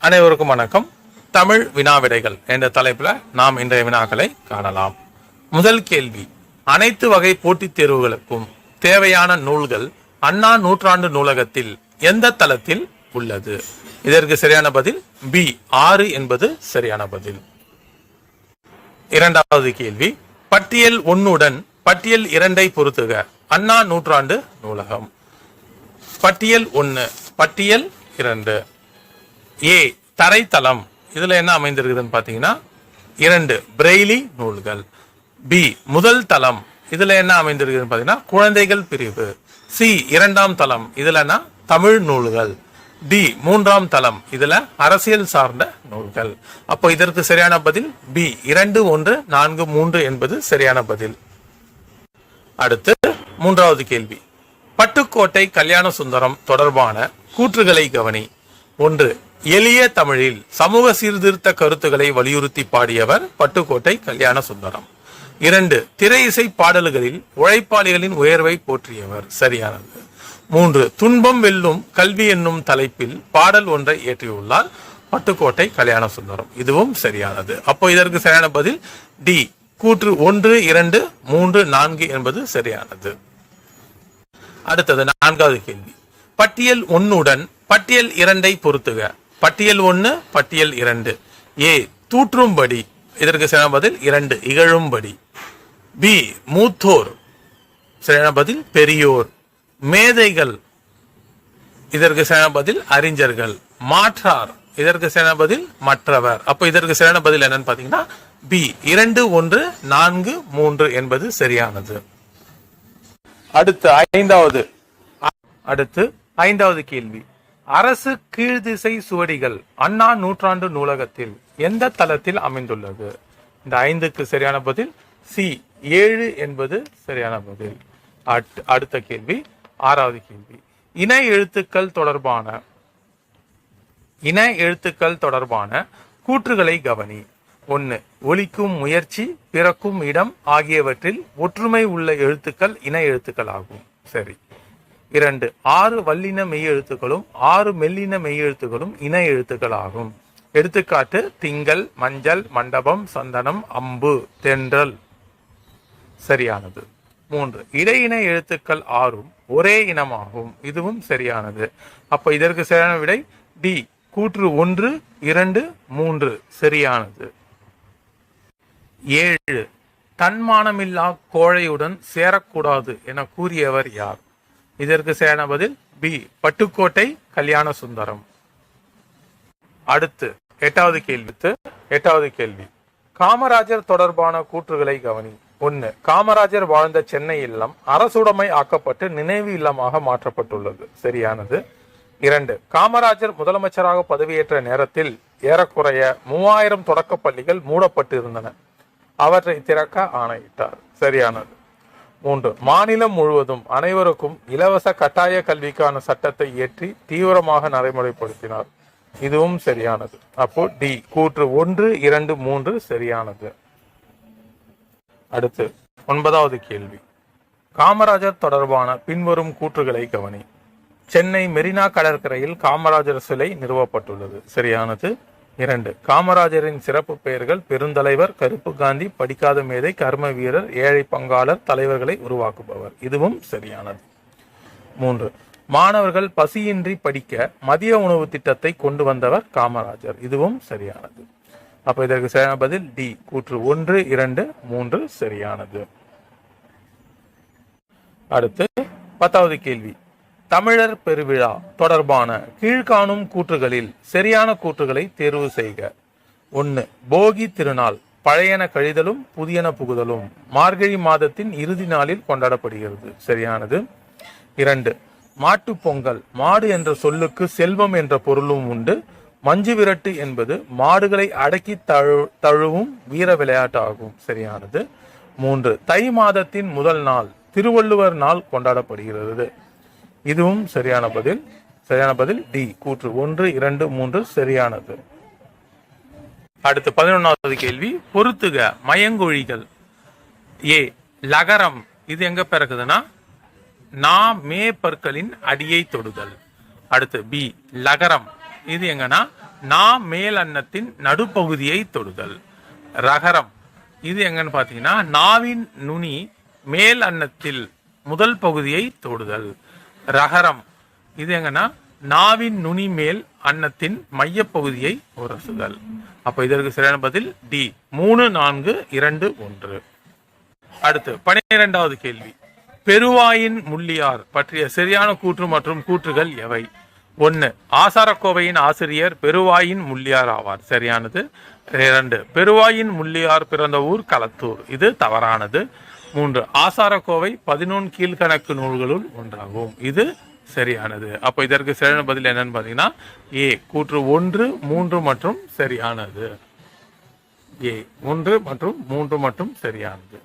அனைவருக்கும் வணக்கம். தமிழ் வினாவிடைகள் என்ற தலைப்புல நாம் இன்றைய வினாக்களை காணலாம். முதல் கேள்வி, அனைத்து வகை போட்டித் தேர்வுகளுக்கும் தேவையான நூல்கள் அண்ணா நூற்றாண்டு நூலகத்தில் எந்த தளத்தில் உள்ளது? இதற்கு சரியான பதில் பி 6 என்பது சரியான பதில். இரண்டாவது கேள்வி, பட்டியல் 1 பட்டியல் 2 பொருத்துக. அண்ணா நூற்றாண்டு நூலகம். பட்டியல் 1, பட்டியல் 2. ஏ தரைத்தளம், இதுல என்ன அமைந்திருக்குதுன்னு பாத்தீங்கன்னா 2 பிரெய்லி நூல்கள். பி முதல் தளம், இதுல என்ன அமைந்திருக்குதுன்னு பாத்தீங்கன்னா குழந்தைகள் பிரிவு. சி 2ஆம் தளம், இதுலனா தமிழ் நூல்கள். டி 3ஆம் தளம், இதுல அரசியல் சார்ந்த நூல்கள். அப்போ இதற்கு சரியான பதில் பி 2, 1, 4, 3 என்பது சரியான பதில். அடுத்து மூன்றாவது கேள்வி, பட்டுக்கோட்டை கல்யாண சுந்தரம் தொடர்பான கூற்றுகளை கவனி. 1. எளிய தமிழில் சமூக சீர்திருத்த கருத்துக்களை வலியுறுத்தி பாடியவர் பட்டுக்கோட்டை கல்யாண சுந்தரம். 2. திரை இசை பாடல்களில் உழைப்பாளிகளின் உயர்வை போற்றியவர். சரியானது. 3. துன்பம் வெல்லும் கல்வி என்னும் தலைப்பில் பாடல் ஒன்றை இயற்றியுள்ளார் பட்டுக்கோட்டை கல்யாண சுந்தரம். இதுவும் சரியானது. அப்போ இதற்கு சரியான பதில் டி கூற்று 1, 2, 3, 4 என்பது சரியானது. அடுத்தது நான்காவது கேள்வி, பட்டியல் 1 பட்டியல் 2 பொருத்துக. பட்டியல் 1 பட்டியல் 2. ஏ தூற்றும்படி, இதற்கு சரியான பதில் 2 இகழும்படி. பி மூத்தோர், சரியான பதில் பெரியோர். மேதைகள், இதற்கு சரியான பதில் அறிஞர்கள். மாற்றார், இதற்கு சரியான பதில் மற்றவர். அப்ப இதற்கு சரியான பதில் என்னன்னு பாத்தீங்கன்னா பி 2, 1, 4, 3 என்பது சரியானது. அடுத்து ஐந்தாவது கேள்வி, அரசு கீழ்திசை சுவடிகள் அண்ணா நூற்றாண்டு நூலகத்தில் எந்த தளத்தில் அமைந்துள்ளது? இந்த 5க்கு சரியான பதில் சி 7 என்பது சரியான பதில். அடுத்த கேள்வி, 6வது கேள்வி, இன எழுத்துக்கள் தொடர்பான கூற்றுகளை கவனி. 1. ஒலிக்கும் முயற்சி, பிறக்கும் இடம் ஆகியவற்றில் ஒற்றுமை உள்ள எழுத்துக்கள் இன எழுத்துக்கள் ஆகும். சரி. 2. 6 வல்லின மெய்யெழுத்துக்களும் 6 மெல்லின மெய்யெழுத்துக்களும் இன எழுத்துக்கள் ஆகும். எடுத்துக்காட்டு திங்கள், மஞ்சள், மண்டபம், சந்தனம், அம்பு, தென்றல். சரியானது. 3. இடையின எழுத்துக்கள் 6ம் ஒரே இனமாகும். இதுவும் சரியானது. அப்ப இதற்கு சரியான விடை டி கூற்று 1, 2, 3 சரியானது. 7. தன்மானமில்லா கோழையுடன் சேரக்கூடாது என கூறியவர் யார்? இதற்கு சரியான பதில் பி பட்டுக்கோட்டை கல்யாண சுந்தரம். அடுத்து 8வது கேள்வி, காமராஜர் தொடர்பான கூற்றுகளை கவனி. 1. காமராஜர் வாழ்ந்த சென்னை இல்லம் அரசுடைமை ஆக்கப்பட்டு நினைவு இல்லமாக மாற்றப்பட்டுள்ளது. சரியானது. 2. காமராஜர் முதலமைச்சராக பதவியேற்ற நேரத்தில் ஏறக்குறைய 3000 தொடக்க பள்ளிகள் மூடப்பட்டு இருந்தன. அவற்றை திறக்க ஆணையிட்டார். சரியானது. 3. மாநிலம் முழுவதும் அனைவருக்கும் இலவச கட்டாய கல்விக்கான சட்டத்தை இயற்றி தீவிரமாக நடைமுறைப்படுத்தினார். இதுவும் சரியானது. அப்போ டி கூற்று 1, 2, 3 சரியானது. அடுத்து 9வது கேள்வி, காமராஜர் தொடர்பான பின்வரும் கூற்றுகளை கவனி. சென்னை மெரினா கடற்கரையில் காமராஜர் சிலை நிறுவப்பட்டுள்ளது. சரியானது. 2. காமராஜரின் சிறப்பு பெயர்கள் பெருந்தலைவர், கருப்பு காந்தி, படிக்காத மேதை, கர்ம வீரர், ஏழை பங்காளர், தலைவர்களை உருவாக்குபவர். இதுவும் சரியானது. 3. மாணவர்கள் பசியின்றி படிக்க மதிய உணவு திட்டத்தை கொண்டு வந்தவர் காமராஜர். இதுவும் சரியானது. அப்ப இதற்கு சரியான பதில் டி கூற்று 1, 2, 3 சரியானது. அடுத்து 10வது கேள்வி, தமிழர் பெருவிழா தொடர்பான கீழ்காணும் கூற்றுகளில் சரியான கூற்றுகளை தேர்வு செய்க. 1. போகி திருநாள் பழையன கழிதலும் புதியன புகுதலும் மார்கழி மாதத்தின் இறுதி நாளில் கொண்டாடப்படுகிறது. சரியானது. 2. மாட்டுப் பொங்கல், மாடு என்ற சொல்லுக்கு செல்வம் என்ற பொருளும் உண்டு. மஞ்சு விரட்டு என்பது மாடுகளை அடக்கி தழுவும் வீர விளையாட்டு ஆகும். சரியானது. 3. தை மாதத்தின் முதல் நாள் திருவள்ளுவர் நாள் கொண்டாடப்படுகிறது. இதுவும் சரியான பதில். சரியான பதில் டி கூற்று 1, 2, 3 சரியானது. அடுத்து 11வது கேள்வி, பொருத்துக மயங்கொழிகள். ஏ லகரம், இது எங்க பிறகுதுன்னா நா மே பற்களின் அடியை தொடுதல். அடுத்து பி லகரம், இது எங்கன்னா நா மேல் அன்னத்தின் நடுப்பகுதியை தொடுதல். ரகரம் இது எங்கன்னு பார்த்தீங்கன்னா நாவின் நுனி மேல் அன்னத்தில் முதல் பகுதியை தொடுதல். ரகரம் இது எங்கன்னா நாவின் நுனி மேல் அன்னத்தின் மையப்பகுதியை உரசுதல். அப்ப இதற்கு சரியான பதில் டி 3, 4, 2, 1. அடுத்து 12வது கேள்வி. பெருவாயின் முள்ளியார் பற்றிய சரியான கூற்று மற்றும் கூற்றுகள் எவை? 1. ஆசாரக்கோவையின் ஆசிரியர் பெருவாயின் முள்ளியார் ஆவார். சரியானது. 2. பெருவாயின் முள்ளியார் பிறந்த ஊர் களத்தூர். இது தவறானது. 3. ஆசாரக்கோவை 11 கீழ்கணக்கு நூல்களுள் ஒன்றாகும். இது சரியானது. அப்ப இதற்கு சரியான பதில் என்னன்னு பாத்தீங்கன்னா ஏ கூற்று 1, 3 மற்றும் சரியானது. ஏ 1 மற்றும் 3 மட்டும் சரியானது.